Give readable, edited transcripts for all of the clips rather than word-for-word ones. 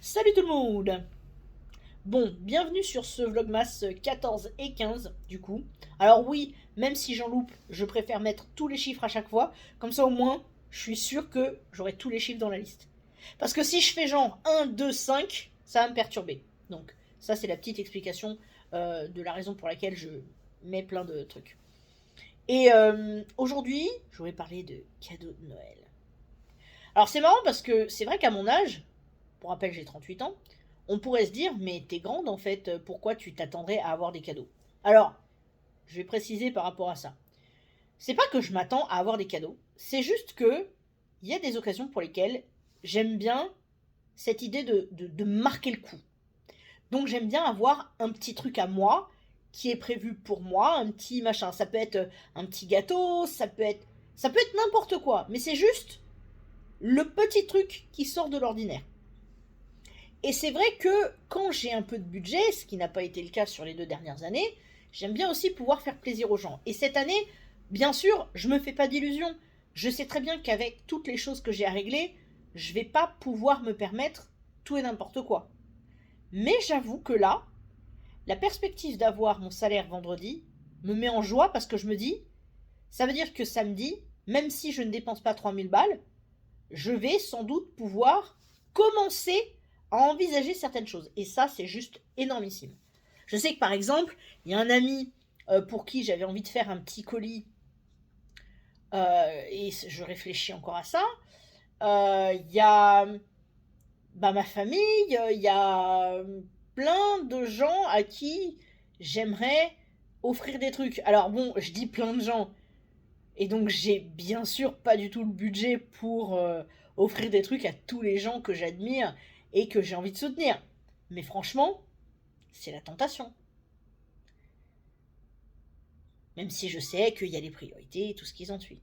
Salut tout le monde. Bon, bienvenue sur ce Vlogmas 14 et 15 du coup. Alors oui, même si j'en loupe, je préfère mettre tous les chiffres à chaque fois. Comme ça au moins, je suis sûr que j'aurai tous les chiffres dans la liste. Parce que si je fais genre 1, 2, 5, ça va me perturber. Donc ça c'est la petite explication de la raison pour laquelle je mets plein de trucs. Et aujourd'hui, je voulais parler de cadeaux de Noël. Alors c'est marrant parce que c'est vrai qu'à mon âge, pour rappel j'ai 38 ans, on pourrait se dire mais t'es grande en fait, pourquoi tu t'attendrais à avoir des cadeaux? Alors, je vais préciser par rapport à ça. C'est pas que je m'attends à avoir des cadeaux, c'est juste que il y a des occasions pour lesquelles j'aime bien cette idée de marquer le coup. Donc j'aime bien avoir un petit truc à moi qui est prévu pour moi, un petit machin. Ça peut être un petit gâteau, ça peut être n'importe quoi, mais c'est juste le petit truc qui sort de l'ordinaire. Et c'est vrai que quand j'ai un peu de budget, ce qui n'a pas été le cas sur les 2 dernières années, j'aime bien aussi pouvoir faire plaisir aux gens. Et cette année, bien sûr, je me fais pas d'illusions. Je sais très bien qu'avec toutes les choses que j'ai à régler, je vais pas pouvoir me permettre tout et n'importe quoi. Mais j'avoue que là, la perspective d'avoir mon salaire vendredi me met en joie parce que je me dis, ça veut dire que samedi, même si je ne dépense pas 3 000 balles, je vais sans doute pouvoir commencer à envisager certaines choses. Et ça, c'est juste énormissime. Je sais que par exemple, il y a un ami pour qui j'avais envie de faire un petit colis, et je réfléchis encore à ça. Il y a ma famille, il y a plein de gens à qui j'aimerais offrir des trucs. Alors bon, je dis plein de gens, et donc j'ai bien sûr pas du tout le budget pour offrir des trucs à tous les gens que j'admire et que j'ai envie de soutenir. Mais franchement, c'est la tentation. Même si je sais qu'il y a les priorités et tout ce qui s'ensuit.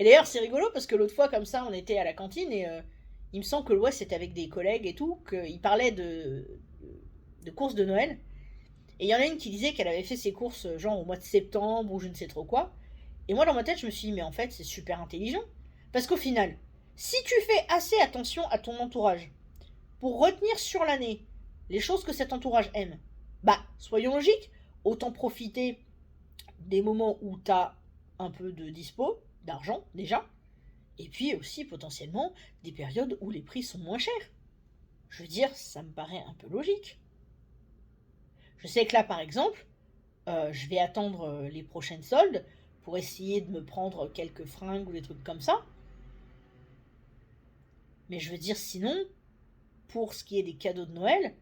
Et d'ailleurs, c'est rigolo parce que l'autre fois, comme ça, on était à la cantine et il me semble que ouais, c'était avec des collègues et tout, qu'ils parlaient de courses de Noël. Et il y en a une qui disait qu'elle avait fait ses courses genre au mois de septembre ou je ne sais trop quoi. Et moi, dans ma tête, je me suis dit, mais en fait, c'est super intelligent. Parce qu'au final, si tu fais assez attention à ton entourage pour retenir sur l'année les choses que cet entourage aime, bah, soyons logiques, autant profiter des moments où tu as un peu de dispo, d'argent déjà, et puis aussi potentiellement des périodes où les prix sont moins chers. Je veux dire, ça me paraît un peu logique. Je sais que là, par exemple, je vais attendre les prochaines soldes pour essayer de me prendre quelques fringues ou des trucs comme ça. Mais je veux dire, sinon, pour ce qui est des cadeaux de Noël,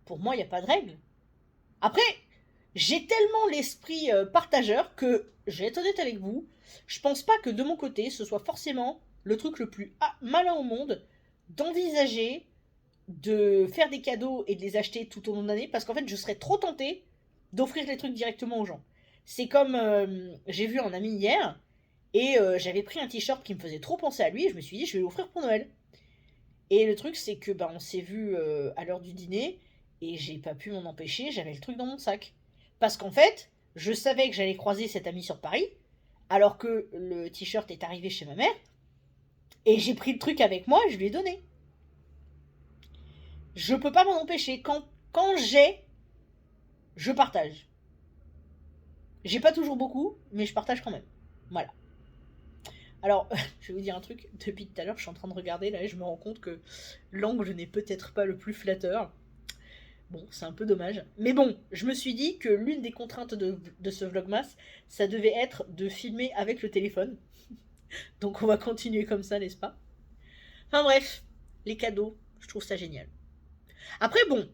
pour moi, il n'y a pas de règle. Après, j'ai tellement l'esprit partageur que, je vais être honnête avec vous, je pense pas que de mon côté, ce soit forcément le truc le plus malin au monde d'envisager de faire des cadeaux et de les acheter tout au long de l'année parce qu'en fait, je serais trop tentée d'offrir les trucs directement aux gens. C'est comme j'ai vu un ami hier et j'avais pris un t-shirt qui me faisait trop penser à lui et je me suis dit je vais l'offrir pour Noël. Et le truc c'est que on s'est vu à l'heure du dîner et j'ai pas pu m'en empêcher, j'avais le truc dans mon sac. Parce qu'en fait, je savais que j'allais croiser cet ami sur Paris alors que le t-shirt est arrivé chez ma mère et j'ai pris le truc avec moi et je lui ai donné. Je peux pas m'en empêcher. Quand j'ai, je partage. J'ai pas toujours beaucoup, mais je partage quand même. Voilà. Alors, je vais vous dire un truc. Depuis tout à l'heure, je suis en train de regarder là et je me rends compte que l'angle n'est peut-être pas le plus flatteur. Bon, c'est un peu dommage. Mais bon, je me suis dit que l'une des contraintes de ce vlogmas, ça devait être de filmer avec le téléphone. Donc on va continuer comme ça, n'est-ce pas? Enfin bref, les cadeaux, je trouve ça génial. Après, bon,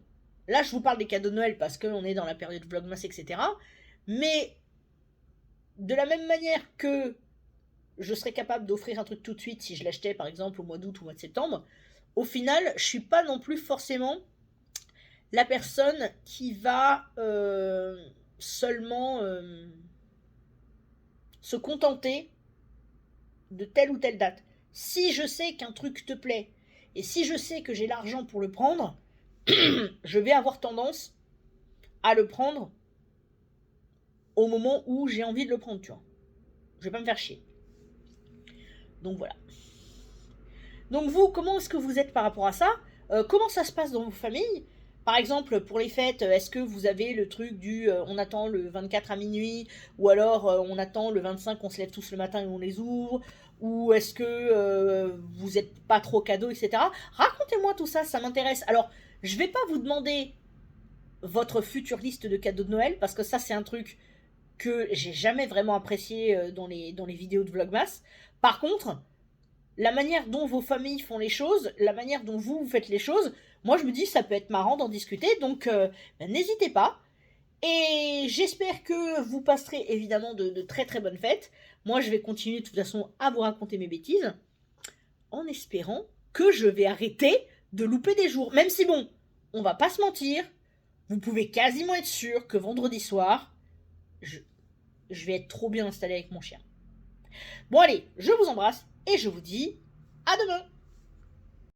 là je vous parle des cadeaux de Noël parce qu'on est dans la période vlogmas, etc. Mais de la même manière que je serais capable d'offrir un truc tout de suite si je l'achetais par exemple au mois d'août ou au mois de septembre, au final, je suis pas non plus forcément la personne qui va seulement se contenter de telle ou telle date. Si je sais qu'un truc te plaît et si je sais que j'ai l'argent pour le prendre, je vais avoir tendance à le prendre au moment où j'ai envie de le prendre, tu vois. Je vais pas me faire chier. Donc voilà. Donc vous, comment est-ce que vous êtes par rapport à ça? Comment ça se passe dans vos familles? Par exemple, pour les fêtes, est-ce que vous avez le truc du on attend le 24 à minuit, ou alors on attend le 25, on se lève tous le matin et on les ouvre, ou est-ce que vous n'êtes pas trop cadeau, etc. Racontez-moi tout ça, ça m'intéresse. Alors, je vais pas vous demander votre future liste de cadeaux de Noël, parce que ça c'est un truc que j'ai jamais vraiment apprécié dans les vidéos de Vlogmas. Par contre, la manière dont vos familles font les choses, la manière dont vous faites les choses, moi je me dis ça peut être marrant d'en discuter, donc ben, n'hésitez pas. Et j'espère que vous passerez évidemment de très très bonnes fêtes. Moi je vais continuer de toute façon à vous raconter mes bêtises, en espérant que je vais arrêter de louper des jours. Même si bon, on va pas se mentir, vous pouvez quasiment être sûr que vendredi soir, je, je vais être trop bien installé avec mon chien. Bon allez, je vous embrasse et je vous dis à demain.